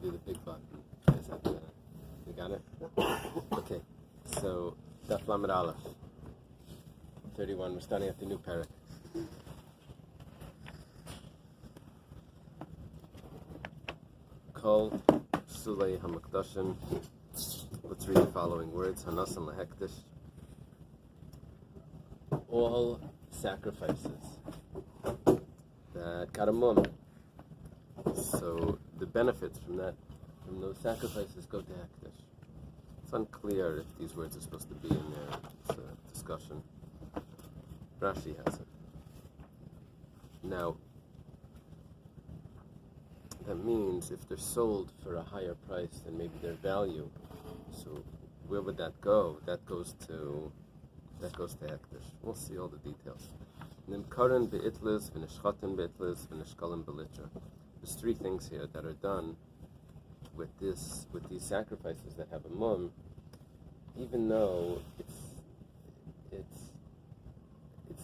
be the big button. Is that you got it? Okay. So Daf Lamed Aleph 31. We're starting at the new parak. Kol Sulei Hamakdashim. Let's read the following words. Hanasan lehektish. All sacrifices that got a mum. So the benefits from those sacrifices go to hektish. It's unclear if these words are supposed to be in there. It's a discussion. Rashi has it. Now, that means if they're sold for a higher price than maybe their value, so where would that go? That goes to hektish. We'll see all the details. Nimkaran be'itlis, v'nishchaten be'itlis, v'nishkalim be'litra. There's three things here that are done with these sacrifices that have a mum, even though it's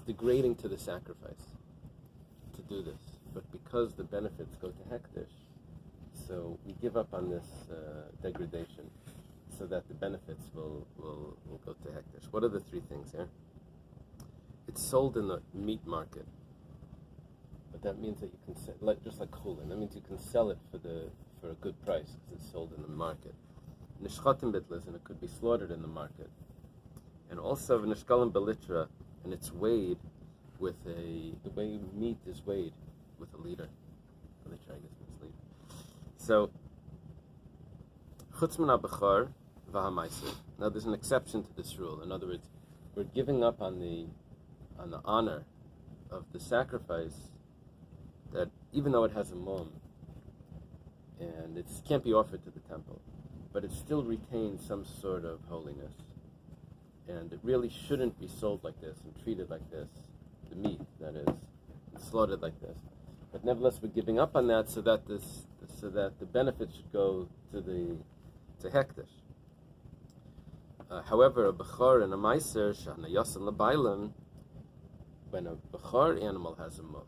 degrading to the sacrifice to do this, but because the benefits go to hektish, so we give up on this degradation, so that the benefits will go to hektish. What are the three things here? It's sold in the meat market, but that means that you can sell, just like chulin. That means you can sell it for a good price because it's sold in the market. Nishchatim bitlis, and it could be slaughtered in the market, and also v'nishkalim belitra, and it's weighed with the way meat is weighed with a liter. A liter, I guess, means liter. So chutz min ha-bechor v'ha-maiser. Now there's an exception to this rule. In other words, we're giving up on the honor of the sacrifice, that even though it has a mum and it can't be offered to the temple, but it still retains some sort of holiness, and it really shouldn't be sold like this and treated like this, the meat that is, and slaughtered like this. But nevertheless, we're giving up on that so that the benefit should go to hektish. However, a bechor and a meiser shanayasan lebailim, when a bechor animal has a mum,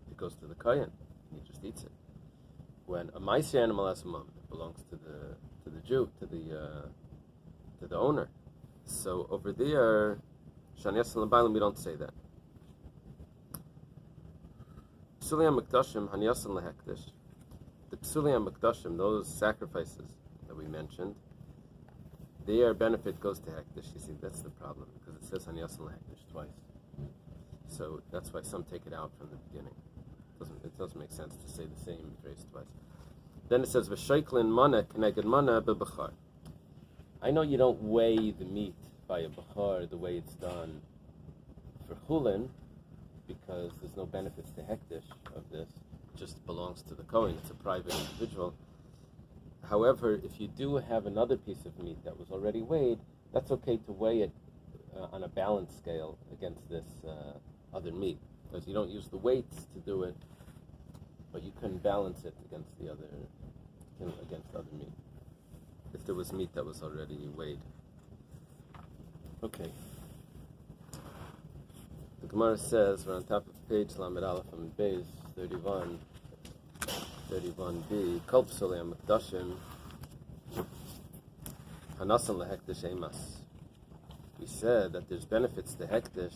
it goes to the kohen, and he just eats it. When a meiser animal has a mum, it belongs to the Jew, to the owner. So over there, shanayasan lebailim, we don't say that. Psulim Makdashim Hanyasan lehektish. The Psulim Makdashim, those sacrifices that we mentioned, their benefit goes to hektish. You see, that's the problem, because it says Hanyasan lehektish twice. So that's why some take it out from the beginning. It doesn't make sense to say the same phrase twice. Then it says V'sheiklin mana keneged mana bebechar. I know you don't weigh the meat by a bechar the way it's done for chulin, because there's no benefits to hektish of this. It just belongs to the kohen. It's a private individual. However, if you do have another piece of meat that was already weighed, that's okay to weigh it on a balance scale against this other meat, because you don't use the weights to do it, but you can balance it against against other meat, if there was meat that was already weighed. Okay. The Gemara says, we're on top of page Lamed Aleph and Beis 31b, Kol Psulei HaMikdashim Hanasan lehektish emas. We said that there's benefits to hektish.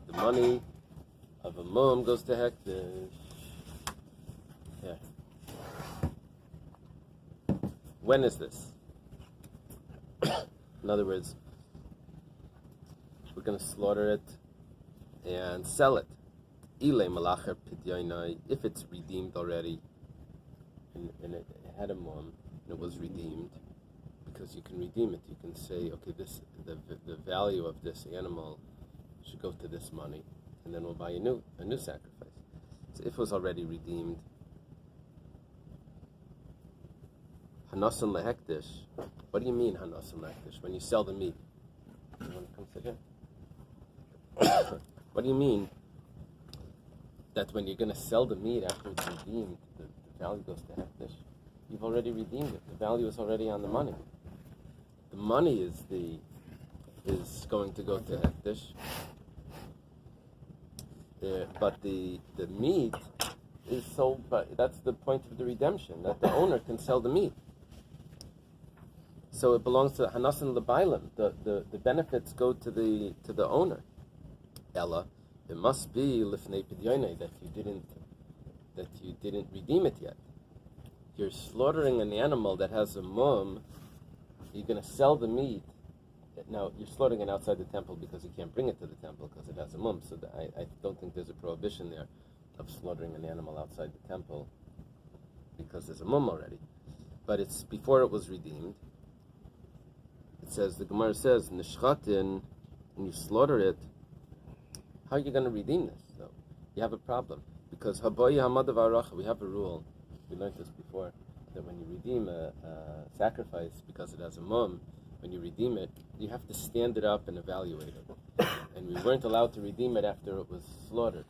The money of a mum goes to hektish. Yeah. When is this? In other words, we're going to slaughter it and sell it. If it's redeemed already, and it had a mum, and it was redeemed, because you can redeem it. You can say, okay, the value of this animal should go to this money, and then we'll buy a new sacrifice. So if it was already redeemed, Hanasan lehektish. What do you mean Hanasan lehektish? When you sell the meat, you want to come sit here? What do you mean that when you're going to sell the meat after it's redeemed, the value goes to hektish? You've already redeemed it. The value is already on the money. The money is going to go to hektish, but the meat is sold, but that's the point of the redemption, that the owner can sell the meat. So it belongs to Hanasan Lebailim. The benefits go to the owner. Ella, it must be Lifnei Pidyoinei that you didn't redeem it yet. You're slaughtering an animal that has a mum. You're going to sell the meat. Now, you're slaughtering it outside the temple because you can't bring it to the temple because it has a mum. So I don't think there's a prohibition there of slaughtering an animal outside the temple because there's a mum already. But it's before it was redeemed. It says, the Gemara says, Nishchatin, when you slaughter it, how are you going to redeem this? So you have a problem. Because Haboyi Hamadav Aracha, we have a rule, we learned this before, that when you redeem a sacrifice because it has a mum, when you redeem it, you have to stand it up and evaluate it. And we weren't allowed to redeem it after it was slaughtered.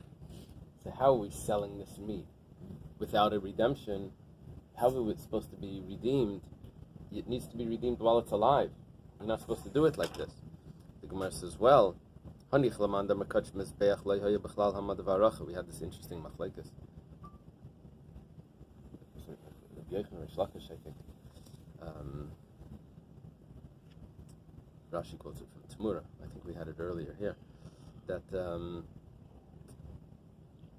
So how are we selling this meat? Without a redemption, how is it supposed to be redeemed? It needs to be redeemed while it's alive. You're not supposed to do it like this. The Gemara says, well, we had this interesting machlekes. I think. Rashi quotes it from Tamura. I think we had it earlier here. That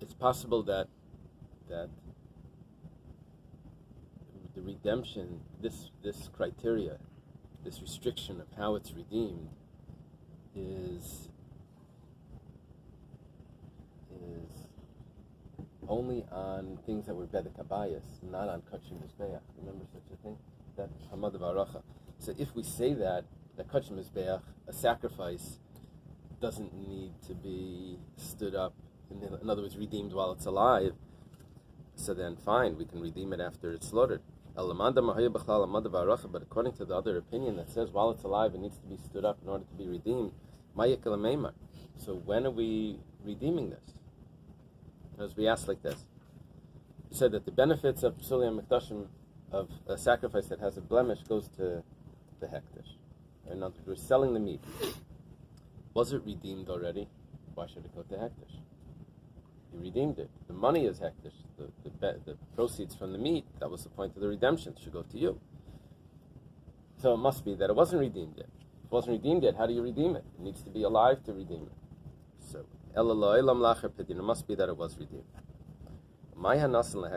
it's possible that the redemption, this criteria, this restriction of how it's redeemed, is only on things that were bedek habayis, not on kachim mizbeach. Remember such a thing? That hamad v'aracha. So if we say that kachim mizbeach, a sacrifice, doesn't need to be stood up, in other words, redeemed while it's alive, so then fine, we can redeem it after it's slaughtered. But according to the other opinion that says while it's alive it needs to be stood up in order to be redeemed, so when are we redeeming this? As we asked like this, he said that the benefits of Psuli HaMikdashim, of a sacrifice that has a blemish, goes to the hektish. In other words, we're selling the meat. Was it redeemed already? Why should it go to hektish? You redeemed it. The money is hektish. The proceeds from the meat, that was the point of the redemption, should go to you. So it must be that it wasn't redeemed yet. If it wasn't redeemed yet, how do you redeem it? It needs to be alive to redeem it. So, it must be that it was redeemed. So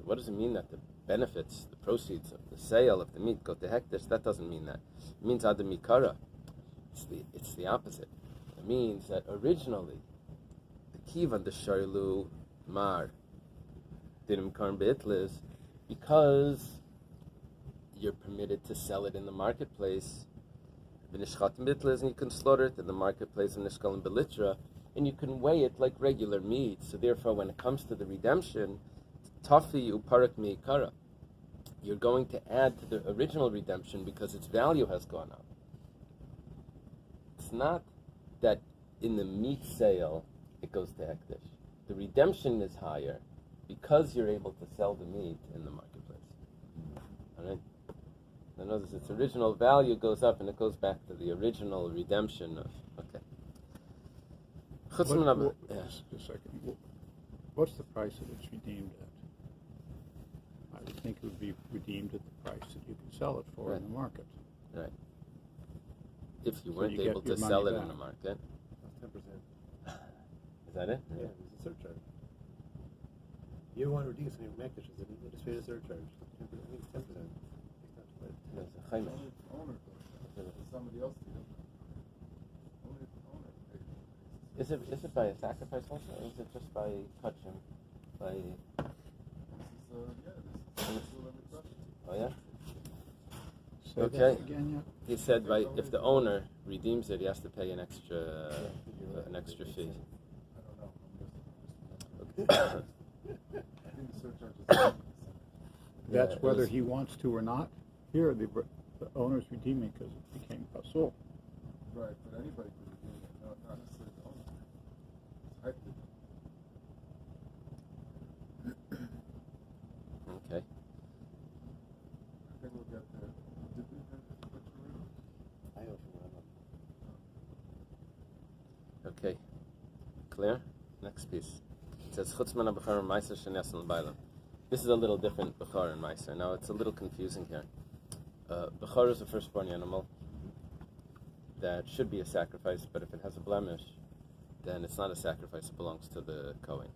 what does it mean that the benefits, the proceeds of the sale of the meat go to hektish? That doesn't mean that. It means adam mikara. It's the opposite. It means that originally, the kivan the sharlu mar dinim karm beitlis, because you're permitted to sell it in the marketplace, and you can slaughter it in the marketplace in Nishkal and Belitra, and you can weigh it like regular meat. So therefore, when it comes to the redemption, tafi uparak meikara, you're going to add to the original redemption because its value has gone up. It's not that in the meat sale it goes to hektish. The redemption is higher because you're able to sell the meat in the marketplace. All right? In other words, its original value goes up and it goes back to the original redemption of, okay. Just a second. What's the price that it's redeemed at? I would think it would be redeemed at the price that you can sell it for in the market. Right. If you weren't able to sell it in the market. 10%. Is that it? Yeah, it's a surcharge. You want to reduce any mektish, you just pay a surcharge. I think it's 10%. There's a chaymesh. Owner, somebody else did it. Owner Is it by a sacrifice also, or is it just by kachim? By oh yeah. Say Okay. that again, yeah? He said if the owner redeems it, he has to pay an extra fee. I don't know. I think the surcharge is That's whether he wants to or not. Here, the owner's redeeming because it became pasul. right, but anybody could redeem it, not necessarily the owner. It's hectic. Okay. I think we'll get there. Did we put you in? I owe from Okay. Clear? Next piece. It says Chutz min ha-bechor meiser shenesan l'baylam. This is a little different Bechor and Meiser. Now it's a little confusing here. Bechor is a firstborn animal that should be a sacrifice, but if it has a blemish, then it's not a sacrifice, it belongs to the Kohen.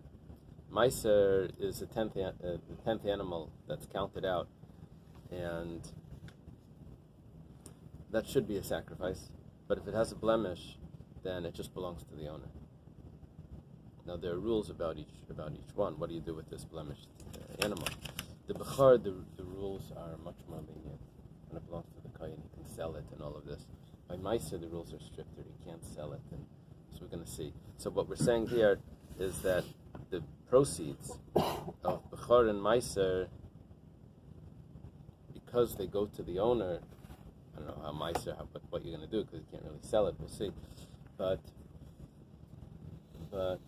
Meiser is the 10th animal that's counted out, and that should be a sacrifice, but if it has a blemish, then it just belongs to the owner. Now there are rules about each one. What do you do with this blemished animal? The Bechor, the rules are much more lenient. When it belongs to the Kohen, you can sell it and all of this. By Meiser, the rules are stricter. You can't sell it, and so we're going to see. So what we're saying here is that the proceeds of Bechor and Meiser, because they go to the owner, I don't know how Meiser, what you're going to do, because you can't really sell it. We'll see, but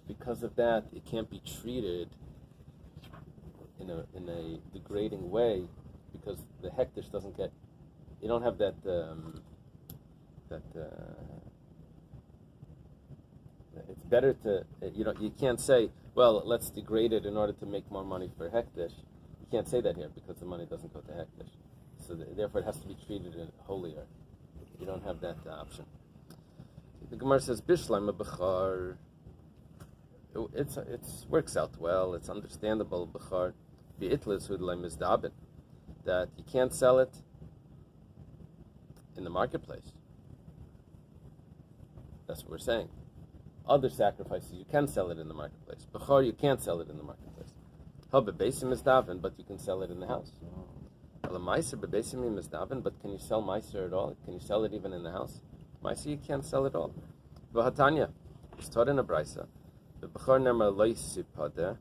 because of that, it can't be treated in a degrading way, because the hektish doesn't get. You don't have that. It's better to. You can't say, well, let's degrade it in order to make more money for hektish. You can't say that here because the money doesn't go to hektish. So therefore, it has to be treated holier. You don't have that option. The Gemara says, "Bishlam bechar." It works out well. It's understandable. Bechar, bi'itlis hudlem is dabin, that you can't sell it in the marketplace. That's what we're saying. Other sacrifices, you can sell it in the marketplace. Bechar, you can't sell it in the marketplace. Haba besim is davin, but you can sell it in the house. Ala meiser bebesim is davin, but can you sell meiser at all? Can you sell it even in the house? Meiser, you can't sell it all. V'hatanya, it's taught in a brisa. The Bechor nemar lo yisipadeh,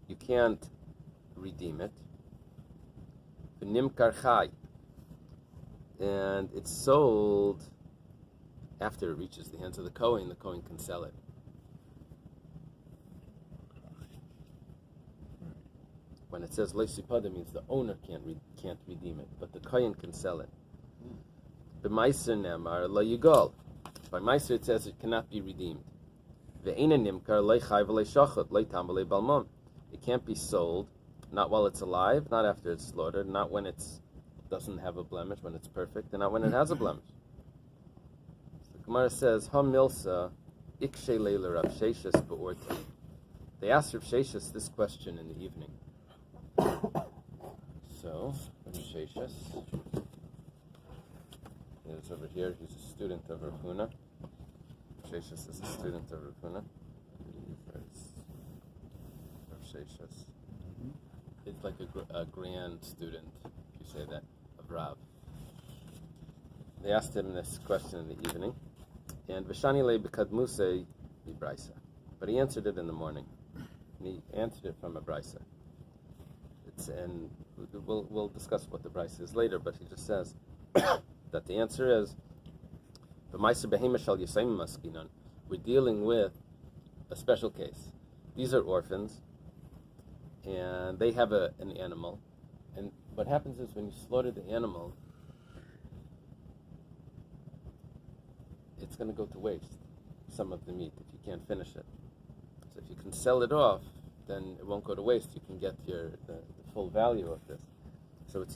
you can't redeem it. V'nimkar chai, and it's sold after it reaches the hands of the Kohen can sell it. When it says lo yisipadeh, means the owner can't redeem it, but the Kohen can sell it. The Meiser nemar lo yigol. By Meiser it says it cannot be redeemed. It can't be sold, not while it's alive, not after it's slaughtered, not when it doesn't have a blemish, when it's perfect, and not when it has a blemish. So the Gemara says, Ha milsa ikshe leila Rav Sheshis be'orta. They asked Rav Sheshis this question in the evening. So, Rav Sheshis is over here. He's a student of Rav Huna. Sheshis is a student of Rav Huna. Rav Sheshis. It's like a grand student, if you say that, of Rav. They asked him this question in the evening, and Vishani le b'kadmusei b'braisa, but he answered it in the morning, and he answered it from a braisa. And we'll discuss what the braisa is later, but he just says that the answer is, we're dealing with a special case. These are orphans, and they have an animal. And what happens is when you slaughter the animal, it's going to go to waste, some of the meat, if you can't finish it. So if you can sell it off, then it won't go to waste. You can get the full value of this. So it's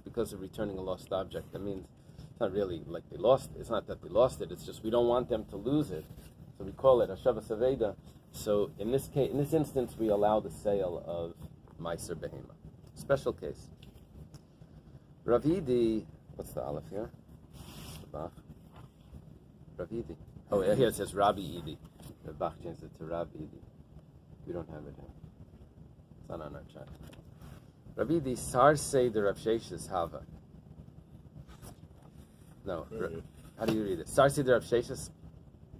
because of returning a lost object. That means it's not really like they lost it. It's not that they lost it. It's just we don't want them to lose it. So we call it Hashava Saveda. So in this case, in this instance, we allow the sale of Meiser Behema. Special case. Ravidi, what's the aleph here? The Bach. Ravidi. Oh, here it says Rabbi Idi. The Bach changed it to Rabbi Idi. We don't have it here. It's not on our chart. Ravidi Sarse the Rav Sheshis Hava. No, how do you read it? Sarse the Rav Sheshis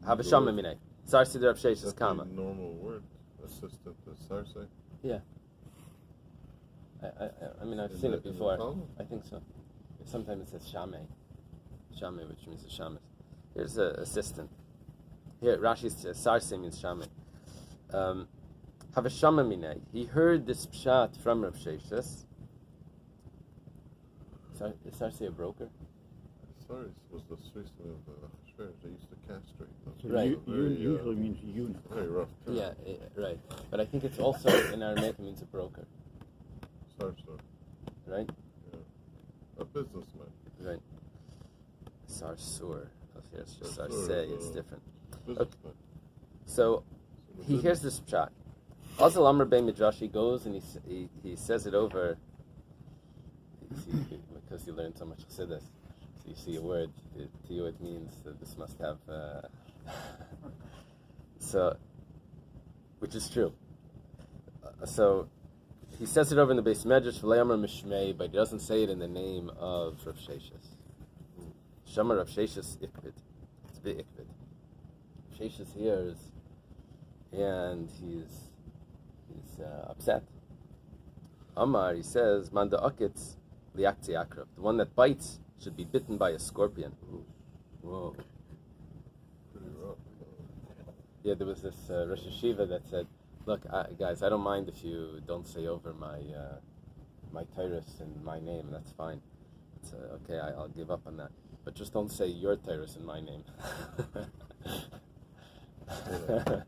Hava Shamamine. Sarse the Rav Sheshis Kama. Normal word, assistant to Sarse. Yeah. I mean, I've seen it before. I think so. Sometimes it says Shame. Shame, which means a shamus. Here's an assistant. Here, Rashi says Sarse means Shame. Havashamamine. He heard this pshat from Rav Sheshis. Is Sarse a broker? Sarse was the Swiss of fairs, they used to castrate them. So Right. usually means eunuch. Very rough term. Yeah, right. But I think it's also in Aramaic it means a broker, Sarsar, right? a businessman. Right. Sarsur. Oh, here it's just Sarsur Sarsay. is, It's different. Businessman. So he hears this pshat. Azal Amr Bey Midrash, he goes and he says it over. You see, because you learn so much Chassidus. So you see a word, to you it means that this must have. So, which is true. So he says it over in the base Medrash, V'lei Amr Mishmei, but he doesn't say it in the name of Rav Sheshis. Shamar Rav Sheshis Ikvid. It's the Ikvid. Sheshis hears, and he's upset. Amar, he says, Manda Akitz Liakti Akrab. The one that bites should be bitten by a scorpion. Whoa. Pretty rough. Yeah, there was this Rosh Hashiva that said, look, guys, I don't mind if you don't say over my Tyrus in my name, that's fine. It's, okay, I'll give up on that. But just don't say your Tyrus in my name. That's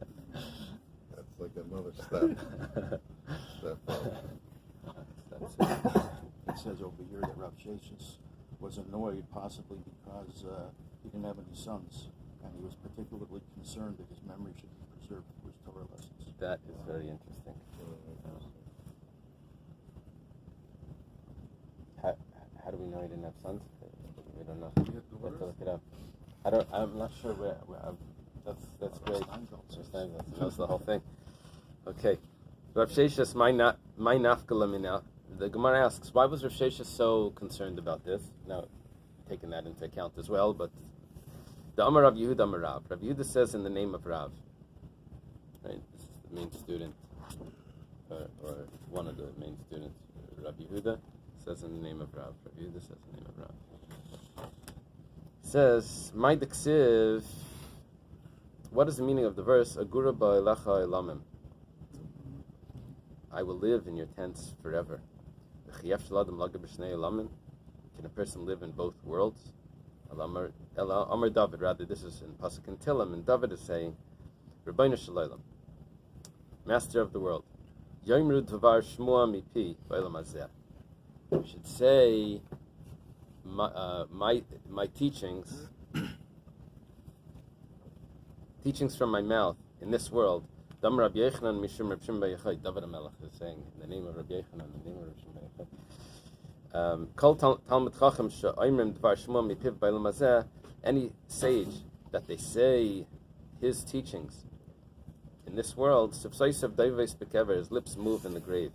like another step. Step up. It says over here that Rav Sheshis was annoyed possibly because he didn't have any sons, and he was particularly concerned that his memory should be preserved through his Torah lessons. That is very interesting. How do we know he didn't have sons? We don't know. We have to look it up. I'm not sure where that's great. That's the whole thing. Okay. Rav Sheshis, my nafkala mina. The Gemara asks, why was Rav Sheshis so concerned about this? Now, taking that into account as well, but the Amar Rav Yehuda Amar Rav. Rav Yehuda says in the name of Rav. Right? This is the main student, or one of the main students. Rav Yehuda says in the name of Rav. Rav Yehuda says in the name of Rav. Says, my diksiv. What is the meaning of the verse? Agura ba'elecha elamim. I will live in your tents forever. Can a person live in both worlds? Amar David, rather, this is in Pasuk in Tilim, and David is saying, Rabbeinu Shalom, Master of the world, Yomru Dvar Shmua Mipi Ba'elam Hazeh. You should say, my teachings from my mouth in this world. Dam Rabbi Yechanan Mishum Reb Shimon Bar Yochai. David HaMelech is saying in the name of Rabbi Yechanan, in the name of Reb Shimon Bar Yochai. Kol Talmud Chacham she'oimrim dvar shmua mipiv ba'elam hazeh. Any sage that they say his teachings in this world, subsaisav daives bekever, his lips move in the grave.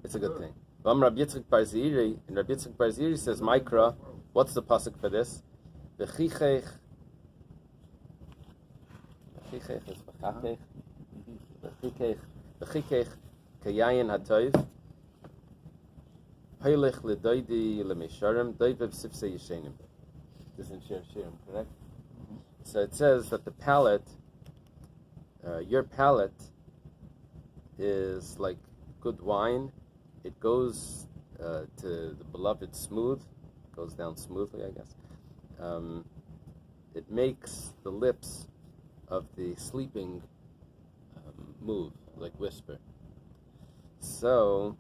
It's a good thing. Vam Rabbi Yitzchak Bar Ziri, and Rabbi Yitzchak Bar Ziri says, Mikra, what's the pasuk for this? V'chichech is v'chikech kayayin hatoiv heilich ledoidi lemesharim doivev sifsei yishenim. This is in Shir Shirim, correct? So it says that the palate, your palate, is like good wine. It goes to the beloved smooth, goes down smoothly, I guess. It makes the lips of the sleeping move, like whisper. So,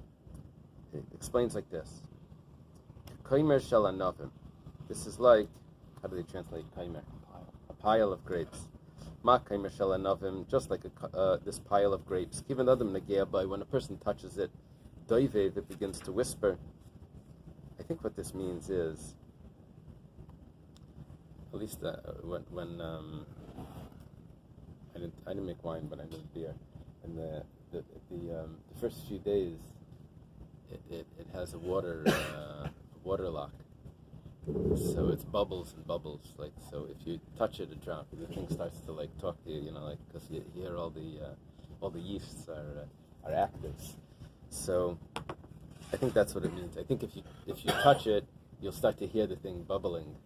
it explains like this. Kaimer shel anavim. This is like, how do they translate kaimer? A pile of grapes. Ma kaimer shel anavim, just like this pile of grapes. Given adam negea by, when a person touches it, doivev, it begins to whisper. I think what this means is, at least when I didn't make wine, but I made beer, and the first few days, it has a water lock, so it's bubbles and bubbles. Like, so if you touch it, a drop, the thing starts to like talk to you, like, because you hear all the yeasts are active. So I think that's what it means. I think if you touch it, you'll start to hear the thing bubbling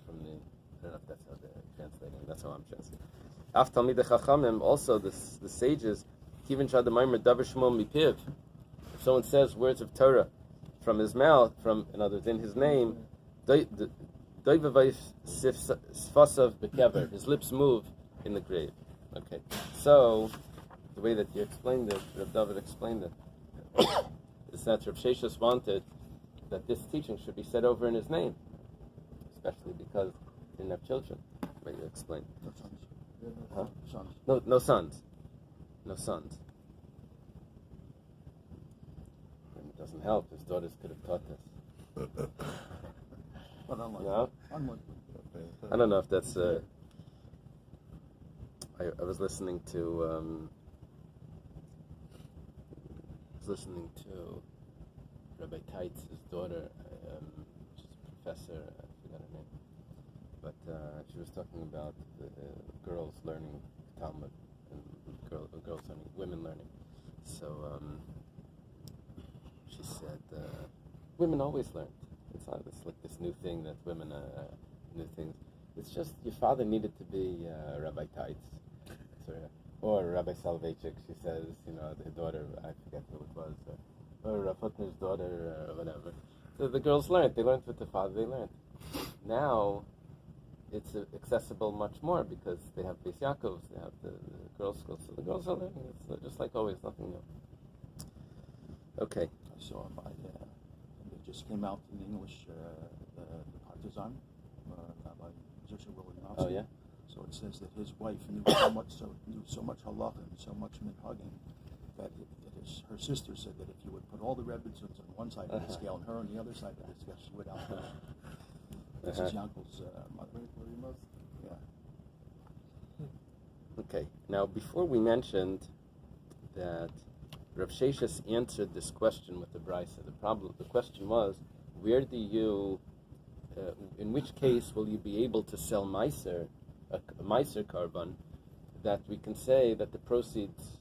from the. I don't know if that's how they're translating. That's how I'm translating. Af Talmidei Chachamim, also the sages, Kivin Shadamaymer Davar Shmuel Mipiv. If someone says words of Torah from his mouth, in his name, His lips move in the grave. Okay, so the way that you explained it, Reb David explained it, is that Reb Sheshus wanted that this teaching should be said over in his name, especially because he didn't have children. But you explained. No sons. Huh? Sons. No sons. No sons. And it doesn't help. His daughters could have taught this. But unlikely. No? Unlikely. I don't know if that's. I was listening to. Rabbi Teitz, his daughter. She's a professor. I forgot her name, but she was talking about girls learning Talmud and girls learning, women learning. So she said, women always learned. It's not like this new thing that women new things. It's just your father needed to be Rabbi Teitz, or Rabbi Soloveitchik. She says, the daughter, I forget who it was, or Rav Hutner's daughter, or whatever. So the girls learned. They learned with the father. They learned. Now, it's accessible much more because they have Beis Yaakovs, they have the girls' schools. So the girls are learning. It's just like always, nothing new. Okay. I saw him. They just came out in English, the Partisan, by musician Willie Knopsky. Oh, yeah? So it says that his wife knew so much halacha and so much minhagim that her sister said that if you would put all the Rebbitzins on one side of the scale and her on the other side of the scale, she would outdo her. This is Yankel's mother. Yeah. Okay. Now, before we mentioned that Rav Sheshus answered this question with the brisa. The question was, where do you, in which case will you be able to sell meiser, a meiser carbon, that we can say that the proceeds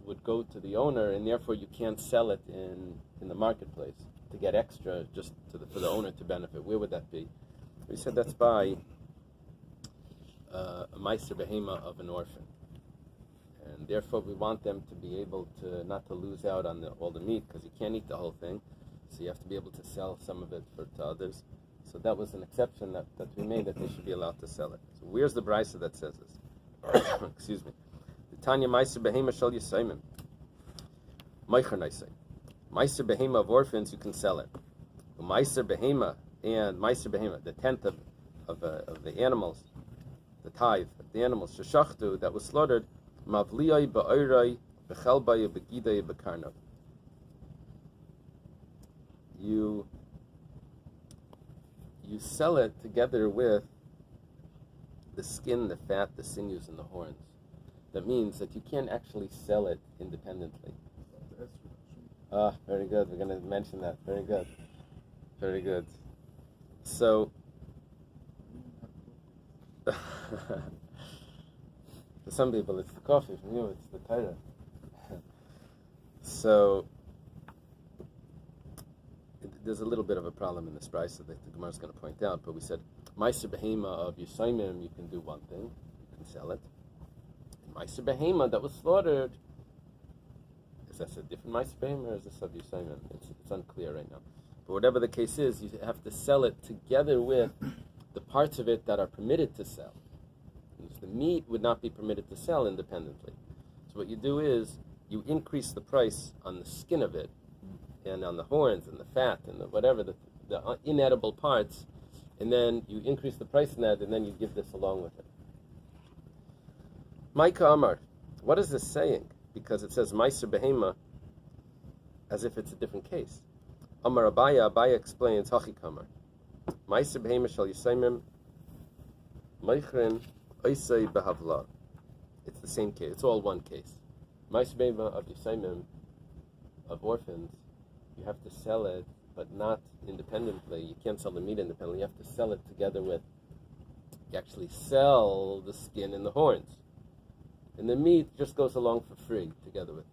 would go to the owner, and therefore you can't sell it in the marketplace to get extra just for the owner to benefit. Where would that be? We said that's by a meiser behema of an orphan. And therefore we want them to be able to, not to lose out on all the meat, because you can't eat the whole thing, so you have to be able to sell some of it to others. So that was an exception that we made, that they should be allowed to sell it. So where's the brisa that says this? Excuse me. The Tanya Meiser Behema Shal Yisayimim. Meicher Naisay. Meiser Behema of orphans, you can sell it. Meiser Behema and Meiser Behema, the tenth of the animals, the tithe of the animals, Sheshachtu, that was slaughtered, Mavliyai Ba'orai Bechelbai Begidai Bekarnav. You sell it together with the skin, the fat, the sinews, and the horns. That means that you can't actually sell it independently. Ah, very good. We're going to mention that. Very good. Very good. So, for some people it's the coffee, for you it's the Torah. So, there's a little bit of a problem in this brisa that the Gemara is going to point out, but we said, Meiser Behema of Yisayimim, you can do one thing, you can sell it. And Meiser Behema that was slaughtered, is that a different Meiser Behema or is this of Yisayimim? It's unclear right now. But whatever the case is, you have to sell it together with the parts of it that are permitted to sell. The meat would not be permitted to sell independently. So what you do is, you increase the price on the skin of it, and on the horns and the fat and the inedible parts, and then you increase the price in that, and then you give this along with it. Maika Amar, what is this saying? Because it says Meiser Behema as if it's a different case. Amar Abaya explains Hachi Kamar. Meiser Behema Shal Yisayimim Meichrin Oisei Behavla. It's the same case. It's all one case. Meiser Behema of Yisayimim, of orphans, you have to sell it, but not independently. You can't sell the meat independently. You have to sell it together with, you actually sell the skin and the horns. And the meat just goes along for free together with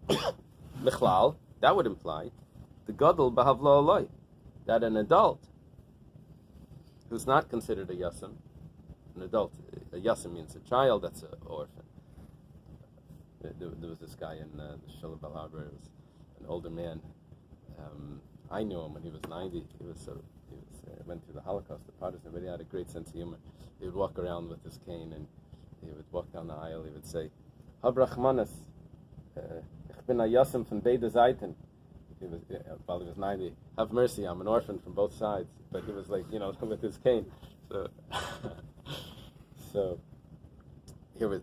it. Michlal, that would imply, the gadol b'havla aloi, that an adult who's not considered a yasim, an adult, a yasim means a child, that's an orphan. There was this guy in the Shul Bal Harbor, it was an older man. I knew him when he was 90. He went through the Holocaust, the partisan, but he had a great sense of humor. He would walk around with his cane and he would walk down the aisle. He would say, "Hab Rachmanis, ich bin a Yassim von beide Seiten." While he was 90, have mercy, I'm an orphan from both sides. But he was like, with his cane. So here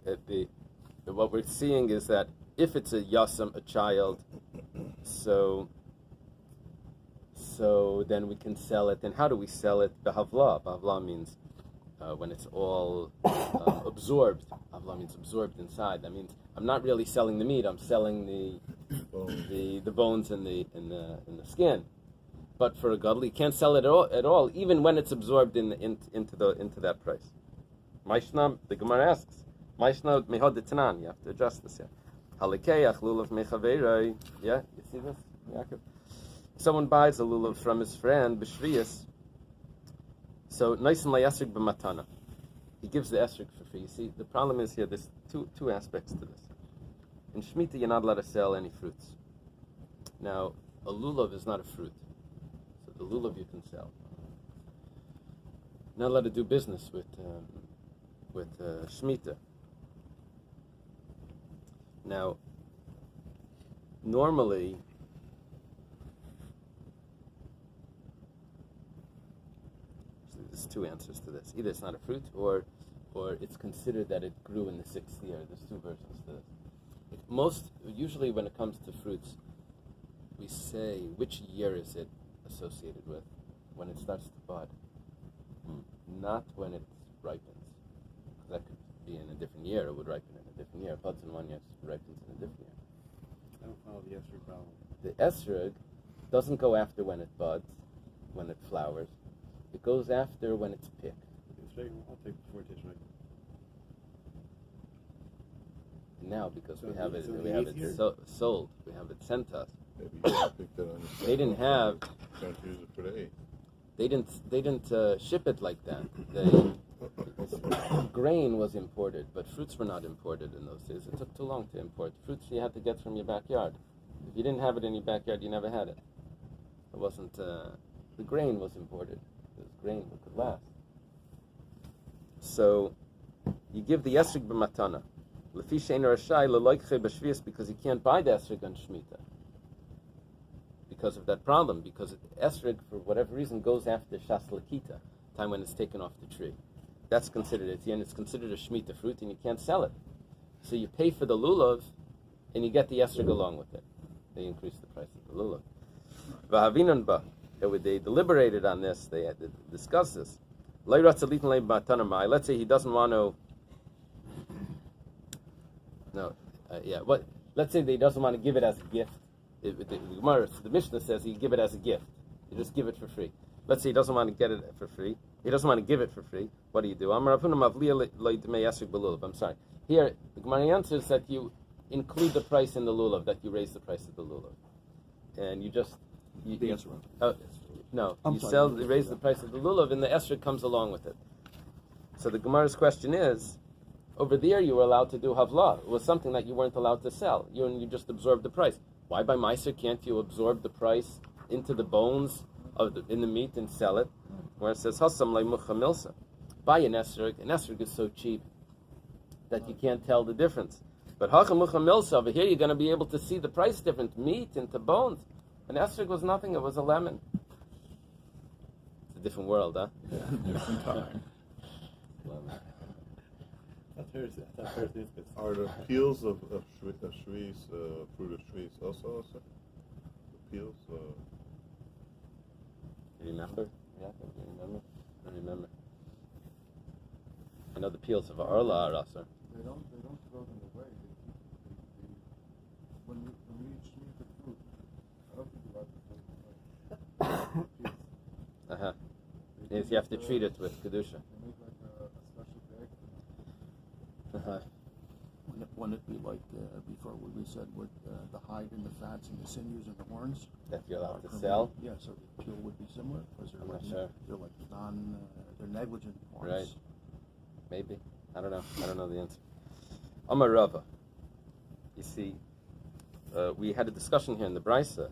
what we're seeing is that if it's a Yassim, a child, so then we can sell it. And how do we sell it? Behavla. Behavla means when it's all absorbed. Havla means absorbed inside. That means I'm not really selling the meat. I'm selling the bones and the skin. But for a gadol, you can't sell it at all, even when it's absorbed into that price. Maishna, the Gemara asks, Maishna mehod tanan. You have to adjust this here. Halikeach lulav mechaveiroi. Yeah, you see this, Yaakov? Someone buys a lulav from his friend b'shviyas. So nice and layasrik b'matana. He gives the esrik for free. You see, the problem is here. There's two aspects to this. In Shemitah, you're not allowed to sell any fruits. Now, a lulav is not a fruit. So the lulav you can sell. You're not allowed to do business with Shemitah. Now, normally, so there's two answers to this. Either it's not a fruit, or it's considered that it grew in the 6th year. There's two versions to this. Usually when it comes to fruits, we say, which year is it associated with? When it starts to bud. Not when it ripens. Because that could be in a different year. It would ripen in a different year. It buds in one year, ripens in a different year. I don't follow the esrog problem. The esrog doesn't go after when it buds, when it flowers. It goes after when it's picked. I'll take before it tastes right. Now, because So we have it here? sold, we have it sent us. Maybe you can pick that on your They didn't have. Can't use it for the 8th. They didn't ship it like that. Grain was imported, but fruits were not imported in those days. It took too long to import. Fruits you had to get from your backyard. If you didn't have it in your backyard, you never had it. It wasn't. The grain was imported. It was grain that could last. So you give the esrig b'matana. Because you can't buy the esrig on Shemitah. Because of that problem, because esrig, for whatever reason, goes after Shas Lakita, time when it's taken off the tree. That's considered at the end. It's considered a Shemitah fruit, and you can't sell it. So you pay for the lulav, and you get the esrig along with it. They increase the price of the lulav. V'havinan ba, they deliberated on this. They had to discuss this. Let's say he doesn't want to. Let's say that he doesn't want to give it as a gift. The Mishnah says you give it as a gift. You just give it for free. Let's say he doesn't want to get it for free. He doesn't want to give it for free. What do? I'm sorry. Here, the Gemara answers that you include the price in the lulav, that you raise the price of the lulav. And you just... The answer. You raise the price of the lulav, and the esrog comes along with it. So the Gemara's question is, over there you were allowed to do havla. It was something that you weren't allowed to sell. You just absorbed the price. Why by Meiser can't you absorb the price into the bones in the meat and sell it? Where it says Hassam Leimucha Milsa. Buy an esrog is so cheap that you can't tell the difference. But Hachamucha Milsa, over here you're going to be able to see the price difference, meat into bones. An esrog was nothing, it was a lemon. It's a different world, huh? Yeah, different time. Are the peels of shrees, fruit of shrees also? The peels? Do you remember? Yeah, do you remember? I remember. I know the peels of arla are also. They don't throw them away. When you eat Shemitah fruit, I don't think you like to throw them away. Yes, you have to treat it with kedusha. They make like a special bag. Wouldn't it be like before what we said with the hide and the fats and the sinews and the horns? That you're allowed to sell? Yeah, so the peel would be similar? Because I'm not sure. They're like they're negligent horns. Right. Maybe. I don't know. I don't know the answer. Amar Rava. You see, we had a discussion here in the Brisa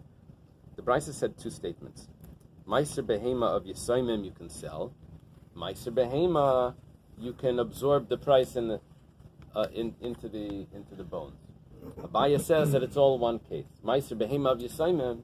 The Brisa said two statements. Meiser behema of Yisaimim you can sell. Meiser behema you can absorb the price into the bones. Abaya says that it's all one case. Meiser behema of Yisaimim